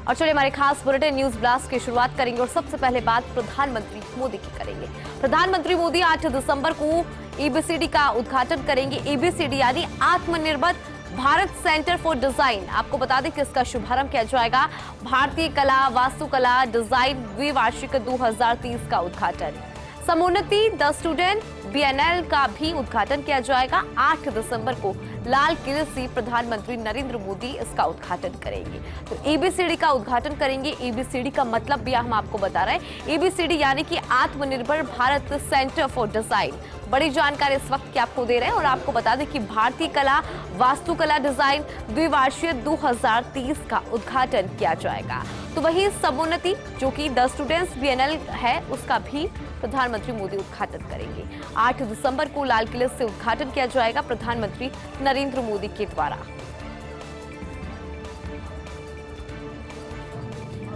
और चलिए हमारे खास बुलेटिन न्यूज ब्लास्ट की शुरुआत करेंगे और सबसे पहले बात प्रधानमंत्री मोदी की करेंगे। प्रधानमंत्री मोदी 8 दिसंबर को एबीसीडी का उद्घाटन करेंगे। एबीसीडी यानी आत्मनिर्भर भारत सेंटर फॉर डिजाइन। आपको बता दें कि इसका शुभारंभ किया जाएगा। भारतीय कला, वास्तुकला, डिजाइन द्विवार्षिक 2030 का उद्घाटन। समुन्नति द स्टूडेंट बीएनएल का भी उद्घाटन किया जाएगा। 8 दिसंबर को लाल किले से प्रधानमंत्री नरेंद्र मोदी इसका उद्घाटन करेंगे। तो एबीसीडी का उद्घाटन करेंगे। एबीसीडी का मतलब भी हम आपको बता रहे हैं। एबीसीडी यानी कि आत्मनिर्भर भारत सेंटर फॉर डिजाइन। बड़ी जानकारी इस वक्त की आपको दे रहे हैं और आपको बता दें कि भारतीय कला, वास्तुकला, डिजाइन द्विवार्षिक 2030 का उद्घाटन किया जाएगा। तो वही समुन्नति जो कि द स्टूडेंट्स बीएनएल है उसका भी प्रधानमंत्री मोदी उद्घाटन करेंगे। 8 दिसंबर को लाल किले से उद्घाटन किया जाएगा प्रधानमंत्री नरेंद्र मोदी के द्वारा।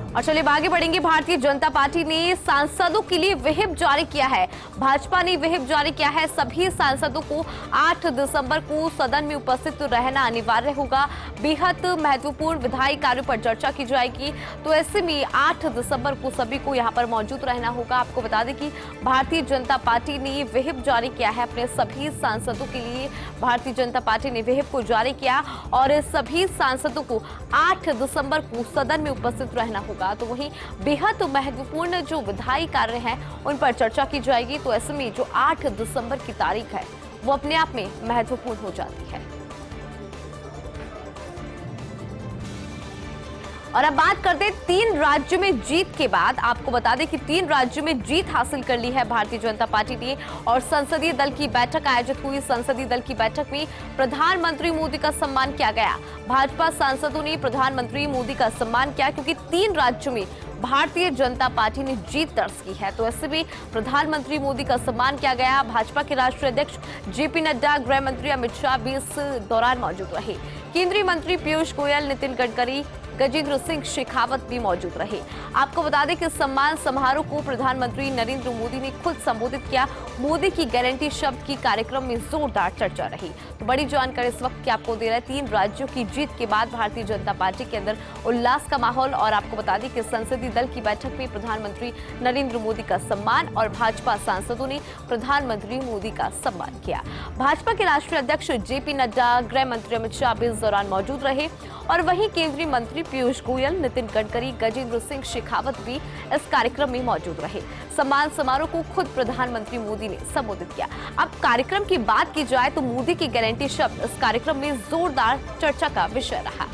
और चलिए आगे बढ़ेंगे। भारतीय जनता पार्टी ने सांसदों के लिए व्हिप जारी किया है। भाजपा ने व्हिप जारी किया है। सभी सांसदों को 8 दिसंबर को सदन में उपस्थित रहना अनिवार्य होगा। बेहद महत्वपूर्ण विधायी कार्यों पर चर्चा की जाएगी। तो ऐसे में 8 दिसंबर को सभी को यहां पर मौजूद रहना होगा। आपको बता दें कि भारतीय जनता पार्टी ने व्हिप जारी किया है अपने सभी सांसदों के लिए। भारतीय जनता पार्टी ने व्हिप को जारी किया और सभी सांसदों को 8 दिसंबर को सदन में उपस्थित रहना होगा। तो वहीं बेहद महत्वपूर्ण जो विधायी कार्य हैं उन पर चर्चा की जाएगी। तो ऐसे में जो 8 दिसंबर की तारीख है वो अपने आप में महत्वपूर्ण हो जाती है। और अब बात करते हैं 3 राज्यों में जीत के बाद। आपको बता दें कि 3 राज्यों में जीत हासिल कर ली है भारतीय जनता पार्टी ने और संसदीय दल की बैठक आयोजित हुई। संसदीय दल की बैठक में प्रधानमंत्री मोदी का सम्मान किया गया। भाजपा सांसदों ने प्रधानमंत्री मोदी का सम्मान किया क्योंकि 3 राज्यों में भारतीय जनता पार्टी ने जीत दर्ज की है। तो ऐसे में प्रधानमंत्री मोदी का सम्मान किया गया। भाजपा के राष्ट्रीय अध्यक्ष जेपी नड्डा, गृह मंत्री अमित शाह भी इस दौरान मौजूद रहे। केंद्रीय मंत्री पीयूष गोयल, नितिन गडकरी, गजेंद्र सिंह शेखावत भी मौजूद रहे। आपको बता दें कि सम्मान समारोह को प्रधानमंत्री नरेंद्र मोदी ने खुद संबोधित किया। मोदी की गारंटी शब्द की कार्यक्रम में जोरदार चर्चा रही। तो बड़ी जानकारी इस वक्त की आपको दे रहे हैं। 3 राज्यों की जीत के बाद भारतीय जनता पार्टी के अंदर उल्लास का माहौल। और आपको बता दें कि संसदीय दल की बैठक में प्रधानमंत्री नरेंद्र मोदी का सम्मान और भाजपा सांसदों ने प्रधानमंत्री मोदी का सम्मान किया। भाजपा के राष्ट्रीय अध्यक्ष जेपी नड्डा, गृह मंत्री अमित शाह भी इस दौरान मौजूद रहे और वहीं केंद्रीय मंत्री पीयूष गोयल, नितिन गडकरी, गजेंद्र सिंह शेखावत भी इस कार्यक्रम में मौजूद रहे। सम्मान समारोह को खुद प्रधानमंत्री मोदी ने संबोधित किया। अब कार्यक्रम की बात की जाए तो मोदी की गारंटी शब्द इस कार्यक्रम में जोरदार चर्चा का विषय रहा।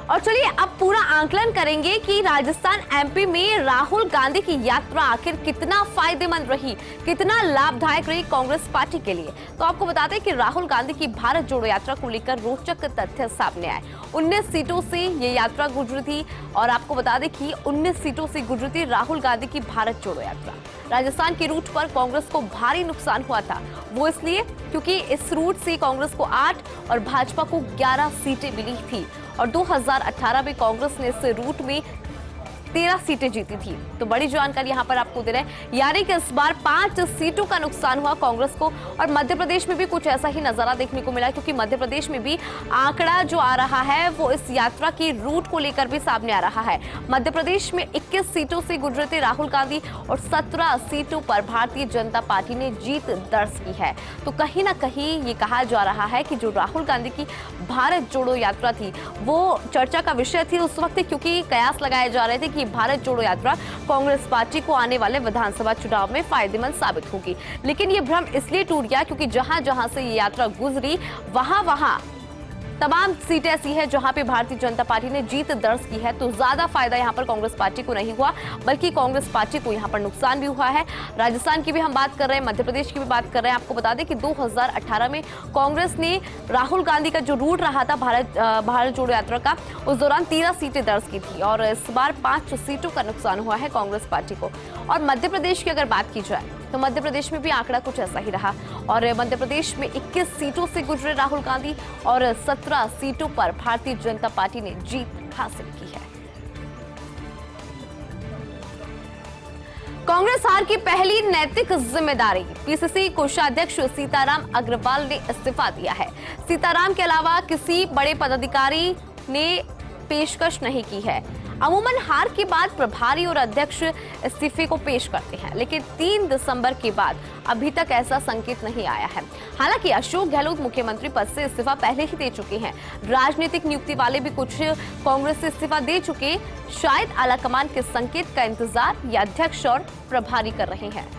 और चलिए अब पूरा आकलन करेंगे कि राजस्थान एमपी में राहुल गांधी की यात्रा आखिर कितना फायदेमंद रही, कितना लाभदायक रही कांग्रेस पार्टी के लिए। तो आपको बताते हैं कि राहुल गांधी की भारत जोड़ो यात्रा को लेकर रोचक तथ्य सामने आए। 19 सीटों से ये यात्रा गुजरी थी और आपको बता दें कि 19 सीटों से गुजरी थी राहुल गांधी की भारत जोड़ो यात्रा। राजस्थान के रूट पर कांग्रेस को भारी नुकसान हुआ था। वो इसलिए क्योंकि इस रूट से कांग्रेस को 8 और भाजपा को 11 सीटें मिली थी और 2018 में कांग्रेस ने इस रूट में 13 सीटें जीती थी। तो बड़ी जानकारी यहां पर आपको दे रहे हैं, यानी कि इस बार 5 सीटों का नुकसान हुआ कांग्रेस को। और मध्य प्रदेश में भी कुछ ऐसा ही नजारा देखने को मिला क्योंकि मध्य प्रदेश में भी आंकड़ा जो आ रहा है वो इस यात्रा की रूट को लेकर भी सामने आ रहा है। मध्य प्रदेश में 21 सीटों से गुजरे थे राहुल गांधी और 17 सीटों पर भारतीय जनता पार्टी ने जीत दर्ज की है। तो कहीं ना कहीं ये कहा जा रहा है कि जो राहुल गांधी की भारत जोड़ो यात्रा थी वो चर्चा का विषय थी उस वक्त, क्योंकि कयास लगाए जा रहे थे कि भारत जोड़ो यात्रा कांग्रेस पार्टी को आने वाले विधानसभा चुनाव में फायदेमंद साबित होगी। लेकिन ये भ्रम इसलिए टूट गया क्योंकि जहां जहां से ये यात्रा गुजरी वहां तमाम सीटें ऐसी है जहां पे भारतीय जनता पार्टी ने जीत दर्ज की है। तो ज्यादा फायदा यहां पर कांग्रेस पार्टी को नहीं हुआ बल्कि कांग्रेस पार्टी को यहां पर नुकसान भी हुआ है। राजस्थान की भी हम बात कर रहे हैं, मध्य प्रदेश की भी बात कर रहे हैं। आपको बता दें कि 2018 में कांग्रेस ने राहुल गांधी का जो रूट रहा था भारत जोड़ो यात्रा का, उस दौरान 13 सीटें दर्ज की थी और इस बार 5 सीटों का नुकसान हुआ है कांग्रेस पार्टी को। और मध्य प्रदेश की अगर बात की जाए तो मध्य प्रदेश में भी आंकड़ा कुछ ऐसा ही रहा और मध्य प्रदेश में 21 सीटों से गुजरे राहुल गांधी और 17 सीटों पर भारतीय जनता पार्टी ने जीत हासिल की है। कांग्रेस हार की पहली नैतिक जिम्मेदारी, पीसीसी कोषाध्यक्ष सीताराम अग्रवाल ने इस्तीफा दिया है। सीताराम के अलावा किसी बड़े पदाधिकारी ने पेशकश नहीं की है। अमूमन हार के बाद प्रभारी और अध्यक्ष इस्तीफे को पेश करते हैं, लेकिन 3 दिसंबर के बाद अभी तक ऐसा संकेत नहीं आया है। हालांकि अशोक गहलोत मुख्यमंत्री पद से इस्तीफा पहले ही दे चुके हैं। राजनीतिक नियुक्ति वाले भी कुछ कांग्रेस से इस्तीफा दे चुके। शायद आलाकमान के संकेत का इंतजार ये अध्यक्ष और प्रभारी कर रहे हैं।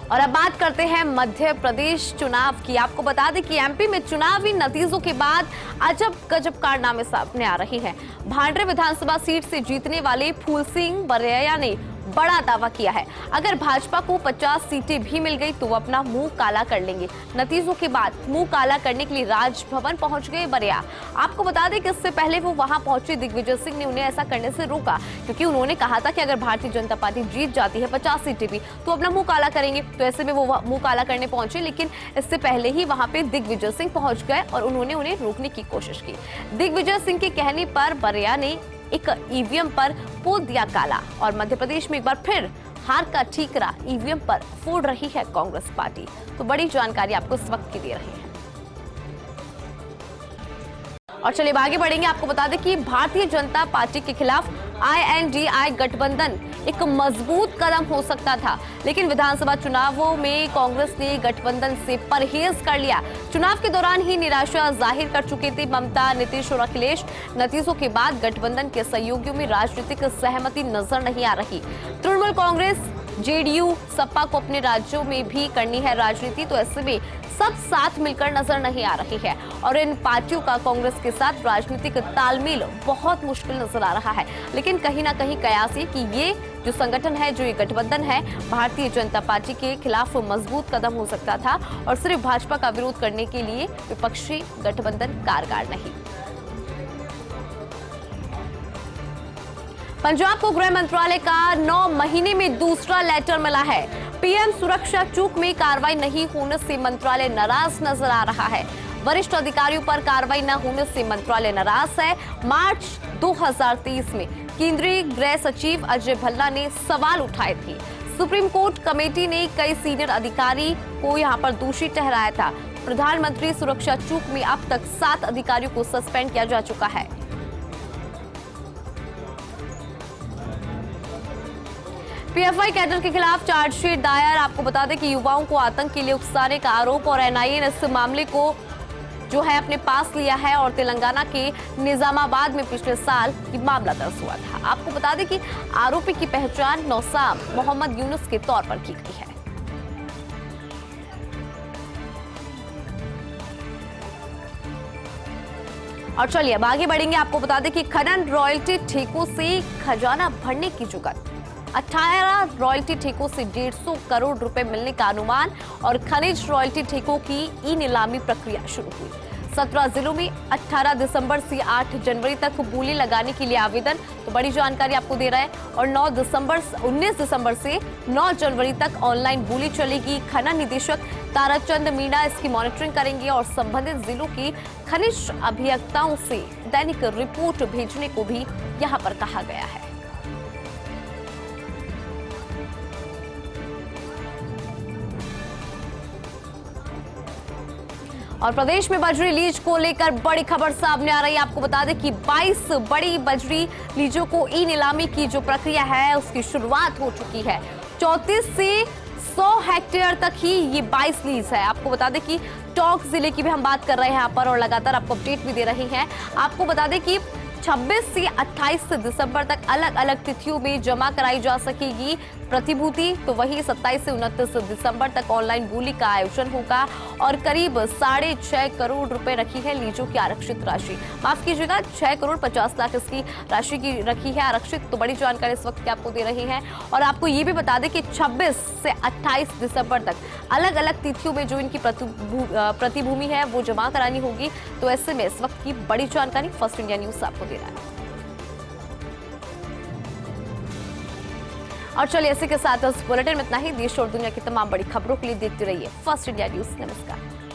और अब बात करते हैं मध्य प्रदेश चुनाव की। आपको बता दें कि एमपी में चुनावी नतीजों के बाद अजब गजब कारनामे सामने आ रहे हैं। भांडरे विधानसभा सीट से जीतने वाले फूल सिंह बरैया ने बड़ा दावा किया है, अगर भाजपा को 50 सीटें भी मिल गई तो वो अपना मुंह काला कर लेंगे। नतीजों के बाद मुंह काला करने के लिए राजभवन पहुंच गए बरैया। आपको बता दें कि इससे पहले वो वहां पहुंचे दिग्विजय सिंह ने उन्हें ऐसा करने से रोका, क्योंकि उन्होंने कहा था कि अगर भारतीय जनता पार्टी जीत जाती है 50 सीटें भी तो अपना मुंह काला करेंगे। तो ऐसे में वो मुंह काला करने पहुंचे, लेकिन इससे पहले ही वहां पे दिग्विजय सिंह पहुंच गए और उन्होंने उन्हें रोकने की कोशिश की। दिग्विजय सिंह के कहने पर बरैया ने एक ईवीएम पर पोत दिया काला और मध्य प्रदेश में एक बार फिर हार का ठीकरा ईवीएम पर फोड़ रही है कांग्रेस पार्टी। तो बड़ी जानकारी आपको इस वक्त की दे रहे हैं। और चलिए आगे बढ़ेंगे। आपको बता दें कि भारतीय जनता पार्टी के खिलाफ INDI गठबंधन एक मजबूत कदम हो सकता था, लेकिन विधानसभा चुनावों में कांग्रेस ने गठबंधन से परहेज कर लिया। चुनाव के दौरान ही निराशा जाहिर कर चुके थे ममता, नीतीश और अखिलेश। नतीजों के बाद गठबंधन के सहयोगियों में राजनीतिक सहमति नजर नहीं आ रही। तृणमूल कांग्रेस, JDU, सपा को अपने राज्यों में भी करनी है राजनीति, तो ऐसे में सब साथ मिलकर नजर नहीं आ रही है और इन पार्टियों का कांग्रेस के साथ राजनीतिक तालमेल बहुत मुश्किल नजर आ रहा है। लेकिन कहीं ना कहीं कयास है कि ये जो संगठन है, जो ये गठबंधन है, भारतीय जनता पार्टी के खिलाफ मजबूत कदम हो सकता था और सिर्फ भाजपा का विरोध करने के लिए विपक्षी गठबंधन कारगर नहीं। पंजाब को गृह मंत्रालय का 9 महीने में दूसरा लेटर मिला है। PM सुरक्षा चूक में कार्रवाई नहीं होने से मंत्रालय नाराज नजर आ रहा है। वरिष्ठ अधिकारियों पर कार्रवाई न होने से मंत्रालय नाराज है। मार्च 2023 में केंद्रीय गृह सचिव अजय भल्ला ने सवाल उठाए थे। सुप्रीम कोर्ट कमेटी ने कई सीनियर अधिकारी को यहां पर दोषी ठहराया था। प्रधानमंत्री सुरक्षा चूक में अब तक 7 अधिकारियों को सस्पेंड किया जा चुका है। PFI कैडर के खिलाफ चार्जशीट दायर। आपको बता दें कि युवाओं को आतंक के लिए उकसाने का आरोप और NIA ने इस मामले को जो है अपने पास लिया है और तेलंगाना के निजामाबाद में पिछले साल ये मामला दर्ज हुआ था। आपको बता दें कि आरोपी की पहचान नौसाम मोहम्मद यूनुस के तौर पर की गई है। और चलिए अब आगे बढ़ेंगे। आपको बता दें कि खनन रॉयल्टी ठेकों से खजाना भरने की जुगत। 18 रॉयल्टी ठेकों से 150 करोड़ रुपए मिलने का अनुमान और खनिज रॉयल्टी ठेकों की ई नीलामी प्रक्रिया शुरू हुई। 17 जिलों में 18 दिसंबर से 8 जनवरी तक बोली लगाने के लिए आवेदन। तो बड़ी जानकारी आपको दे रहा है। और 19 दिसंबर से 9 जनवरी तक ऑनलाइन बोली चलेगी। खनन निदेशक ताराचंद मीणा इसकी मॉनिटरिंग करेंगे और संबंधित जिलों के खनिज अभियंताओं से दैनिक रिपोर्ट भेजने को भी यहाँ पर कहा गया है। और प्रदेश में बजरी लीज को लेकर बड़ी खबर सामने आ रही है। आपको बता दें कि 22 बड़ी बजरी लीजों को ई नीलामी की जो प्रक्रिया है उसकी शुरुआत हो चुकी है। 34 से 100 हेक्टेयर तक ही ये 22 लीज है। आपको बता दें कि टोंक जिले की भी हम बात कर रहे हैं यहाँ पर और लगातार आपको अपडेट भी दे रहे हैं। आपको बता दें कि 26 से 28 दिसंबर तक अलग अलग तिथियों में जमा कराई जा सकेगी प्रतिभूति। तो वही 27 से 29 दिसंबर तक ऑनलाइन बोली का आयोजन होगा और करीब 6.5 करोड़ रुपए रखी है लीजों की आरक्षित राशि। माफ कीजिएगा, 6 करोड़ 50 लाख इसकी राशि की रखी है आरक्षित। तो बड़ी जानकारी इस वक्त की आपको दे रहे हैं। और आपको ये भी बता दें कि 26 से 28 दिसंबर तक अलग अलग तिथियों में जो इनकी प्रतिभूमि है वो जमा करानी होगी। तो ऐसे में इस वक्त की बड़ी जानकारी फर्स्ट इंडिया न्यूज आपको दे रहा है। और चलिए इसी के साथ इस बुलेटिन में इतना ही। देश और दुनिया की तमाम बड़ी खबरों के लिए देखते रहिए फर्स्ट इंडिया न्यूज। नमस्कार।